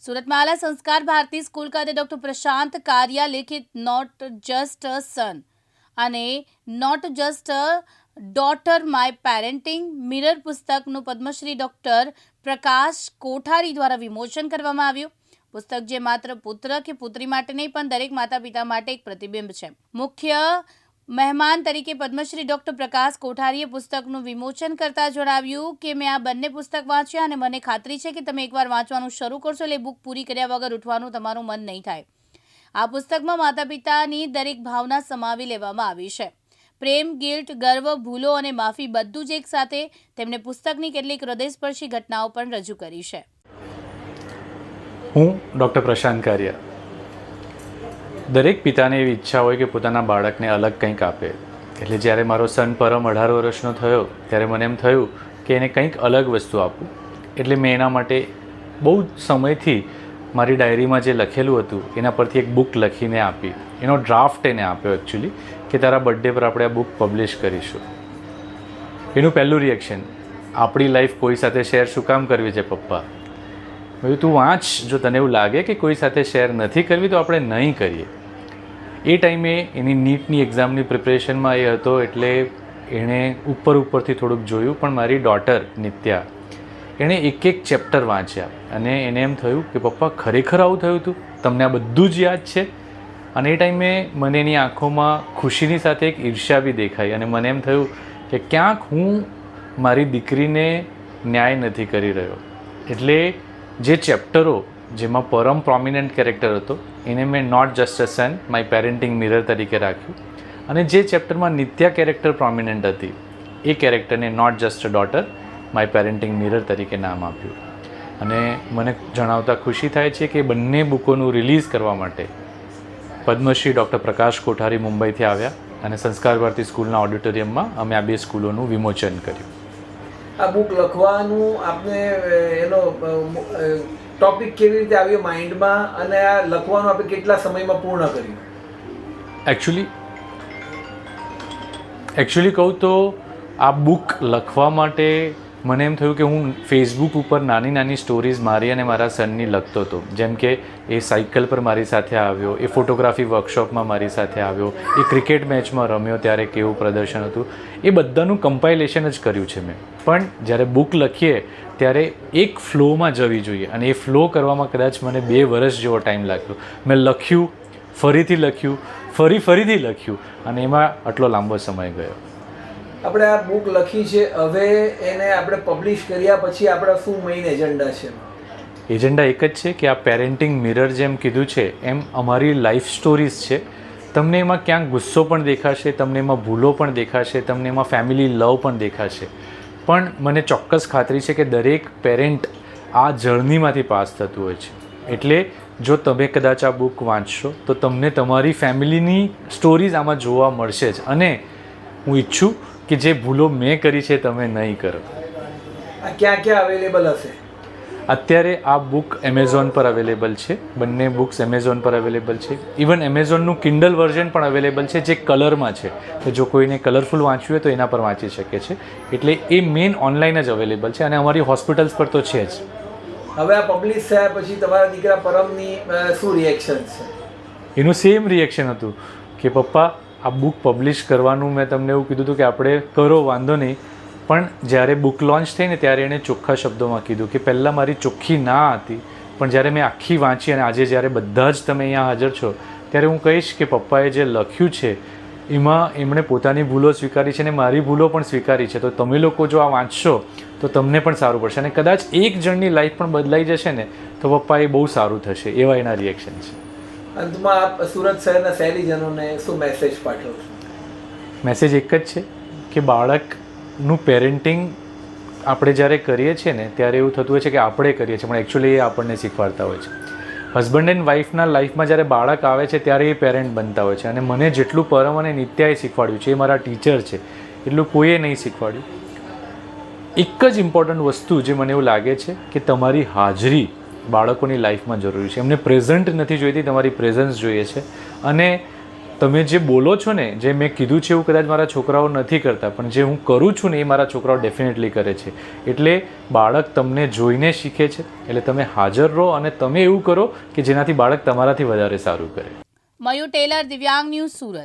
સુરતમાં આલા સંસ્કાર ભારતી સ્કૂલ ખાતે ડોક્ટર પ્રશાંત કારિયા લિખિત નોટ જસ્ટ અ સન અને not just a daughter my parenting mirror પુસ્તકનું પદ્મશ્રી ડોક્ટર પ્રકાશ કોઠારી દ્વારા વિમોચન કરવામાં આવ્યું. પુસ્તક જે માત્ર પુત્ર કે પુત્રી માટે નહીં પણ દરેક માતા પિતા માટે એક પ્રતિબિંબ છે. મુખ્ય મહેમાન તરીકે પદ્મશ્રી ડોક્ટર પ્રકાશ કોઠારીએ પુસ્તકનું વિમોચન કરતા જણાવ્યું કે મેં આ બંને પુસ્તક વાંચ્યા અને મને ખાતરી છે કે તમે એકવાર વાંચવાનું શરૂ કરશો એટલે બુક પૂરી કર્યા વગર ઉઠવાનું તમારું મન નહીં થાય. આ પુસ્તકમાં માતા પિતાની દરેક ભાવના સમાવી લેવામાં આવી છે. પ્રેમ, ગિલ્ટ, ગર્વ, ભૂલો અને માફી બધું જ એક સાથે. તેમણે પુસ્તકની કેટલીક હૃદયસ્પર્શી ઘટનાઓ પણ રજૂ કરી છે. હું ડૉક્ટર પ્રશાંત કારિયા. દરેક પિતાને એવી ઈચ્છા હોય કે પોતાના બાળકને અલગ કંઈક આપે. એટલે જ્યારે મારો સન પરમ 18 વર્ષનો થયો ત્યારે મને એમ થયું કે એને કંઈક અલગ વસ્તુ આપું. એટલે મેં એના માટે બહુ સમયથી મારી ડાયરીમાં જે લખેલું હતું એના પરથી એક બુક લખીને આપી. એનો ડ્રાફ્ટ એને આપ્યો એકચ્યુઅલી કે તારા બર્થડે પર આપણે આ બુક પબ્લિશ કરીશું. એનું પહેલું રિએક્શન, આપણી લાઈફ કોઈ સાથે શેર શું કામ કરવી છે પપ્પા? મેં તું વાંચ, જો તને એવું લાગે કે કોઈ સાથે શેર નથી કરવી તો આપણે નહીં કરીએ. એ ટાઈમે એની નીટની એક્ઝામની પ્રિપરેશનમાં એ હતો એટલે એણે ઉપરથી થોડુંક જોયું. પણ મારી ડોટર નિત્યા, એણે એક ચેપ્ટર વાંચ્યા અને એને એમ થયું કે પપ્પા ખરેખર આવું થયું હતું, તમને આ બધું જ યાદ છે? અને એ ટાઈમે મને એની આંખોમાં ખુશીની સાથે એક ઈર્ષ્યા બી દેખાઈ અને મને એમ થયું કે ક્યાંક હું મારી દીકરીને ન્યાય નથી કરી રહ્યો. એટલે જે ચેપ્ટરો જેમાં પરમ પ્રોમિનન્ટ કેરેક્ટર હતો એને મેં not just a son my parenting mirror તરીકે રાખ્યું. અને જે ચેપ્ટરમાં નિત્યા કેરેક્ટર પ્રોમિનન્ટ હતી એ કેરેક્ટરને not just a daughter my parenting mirror તરીકે નામ આપ્યું. અને મને જણાવતા ખુશી થાય છે કે બંને બુકોનું રિલીઝ કરવા માટે પદ્મશ્રી ડૉક્ટર પ્રકાશ કોઠારી મુંબઈથી આવ્યા અને સંસ્કાર ભારતી સ્કૂલના ઓડિટોરિયમમાં અમે આ બે સ્કૂલોનું વિમોચન કર્યું. આ બુક લખવાનું આપને એનો ટોપિક કેવી રીતે આવ્યો માઇન્ડમાં અને આ લખવાનું આપણે કેટલા સમયમાં પૂર્ણ કર્યું? એકચ્યુઅલી કહું તો આ બુક લખવા માટે મને એમ થયું કે હું ફેસબુક ઉપર નાની નાની સ્ટોરીઝ મારી અને મારા સનની લખતો હતો. જેમ કે એ સાયકલ પર મારી સાથે આવ્યો, એ ફોટોગ્રાફી વર્કશોપમાં મારી સાથે આવ્યો, એ ક્રિકેટ મેચમાં રમ્યો ત્યારે કેવું પ્રદર્શન હતું, એ બધાનું કમ્પાઇલેશન જ કર્યું છે મેં. પણ જ્યારે બુક લખીએ ત્યારે એક ફ્લોમાં જવી જોઈએ અને એ ફ્લો કરવામાં કદાચ મને 2 વર્ષ જેવો ટાઈમ લાગ્યો. મેં લખ્યું, ફરીથી લખ્યું, ફરીથી લખ્યું અને એમાં આટલો લાંબો સમય ગયો. આપણે આ બુક લખી છે, હવે એને આપણે પબ્લિશ કર્યા પછી આપણા શું મેઇન એજન્ડા છે? એજન્ડા એક જ છે કે આ પેરેન્ટિંગ મિરર જેમ કીધું છે એમ અમારી લાઈફ સ્ટોરીઝ છે. તમને એમાં ક્યાંક ગુસ્સો પણ દેખાશે, તમને એમાં ભૂલો પણ દેખાશે, તમને એમાં ફેમિલી લવ પણ દેખાશે. પણ મને ચોક્કસ ખાતરી છે કે દરેક પેરેન્ટ આ જર્નીમાંથી પાસ થતું હોય છે. એટલે જો તમે કદાચ આ બુક વાંચશો તો તમને તમારી ફેમિલીની સ્ટોરીઝ આમાં જોવા મળશે જ. અને હું ઈચ્છું કે જે ભૂલો મેં કરી છે તમે નહીં કરો. આ ક્યાં અવેલેબલ હશે? અત્યારે આ બુક એમેઝોન પર અવેલેબલ છે. બંને બુક્સ એમેઝોન પર અવેલેબલ છે. ઇવન એમેઝોનનું કિન્ડલ વર્ઝન પણ અવેલેબલ છે જે કલરમાં છે. તો જો કોઈને કલરફુલ વાંચવું હોય તો એના પર વાંચી શકે છે. એટલે એ મેઇન ઓનલાઈન જ અવેલેબલ છે અને અમારી હોસ્પિટલ્સ પર તો છે જ. હવે આ પબ્લિશ થયા પછી તમારા દીકરા પરમની શું રિએક્શન છે? એનું સેમ રિએક્શન હતું કે પપ્પા આ બુક પબ્લિશ કરવાનું મેં તમને એવું કીધું હતું કે આપણે કરો, વાંધો નહીં. પણ જ્યારે બુક લોન્ચ થઈ ને ત્યારે એણે ચોખ્ખા શબ્દોમાં કીધું કે પહેલાં મારી ચોખ્ખી ના હતી, પણ જ્યારે મેં આખી વાંચી અને આજે જ્યારે બધા જ તમે અહીંયા હાજર છો ત્યારે હું કહીશ કે પપ્પાએ જે લખ્યું છે એમાં એમણે પોતાની ભૂલો સ્વીકારી છે અને મારી ભૂલો પણ સ્વીકારી છે. તો તમે લોકો જો આ વાંચશો તો તમને પણ સારું પડશે અને કદાચ એક જણની લાઈફ પણ બદલાઈ જશે ને તો પપ્પા એ બહુ સારું થશે. એવા એના રિએક્શન છે. અંતમાં આપ સુરત શહેરના શહેરીજનોને શું મેસેજ પાઠવો છો? મેસેજ એક જ છે કે બાળકનું પેરેન્ટિંગ આપણે જ્યારે કરીએ છીએ ને ત્યારે એવું થતું હોય છે કે આપણે કરીએ છીએ પણ એકચ્યુઅલી એ આપણને શીખવાડતા હોય છે. હસબન્ડ એન્ડ વાઈફના લાઈફમાં જ્યારે બાળક આવે છે ત્યારે એ પેરેન્ટ બનતા હોય છે. અને મને જેટલું પરમ અને નિત્યાએ શીખવાડ્યું છે, એ મારા ટીચર છે, એટલું કોઈએ નહીં શીખવાડ્યું. એક જ ઇમ્પોર્ટન્ટ વસ્તુ જે મને એવું લાગે છે કે તમારી હાજરી બાળકોની લાઈફમાં જરૂરી છે. એમને પ્રેઝન્ટ નથી જોઈતી, તમારી પ્રેઝન્સ જોઈએ છે. અને તમે જે બોલો છો ને, જે મેં કીધું છે એવું કદાચ મારા છોકરાઓ નથી કરતા, પણ જે હું કરું છું ને એ મારા છોકરાઓ ડેફિનેટલી કરે છે. એટલે બાળક તમને જોઈને શીખે છે. એટલે તમે હાજર રહો અને તમે એવું કરો કે જેનાથી બાળક તમારાથી વધારે સારું કરે. મયુર ટેલર, દિવ્યાંગ ન્યૂઝ, સુરત.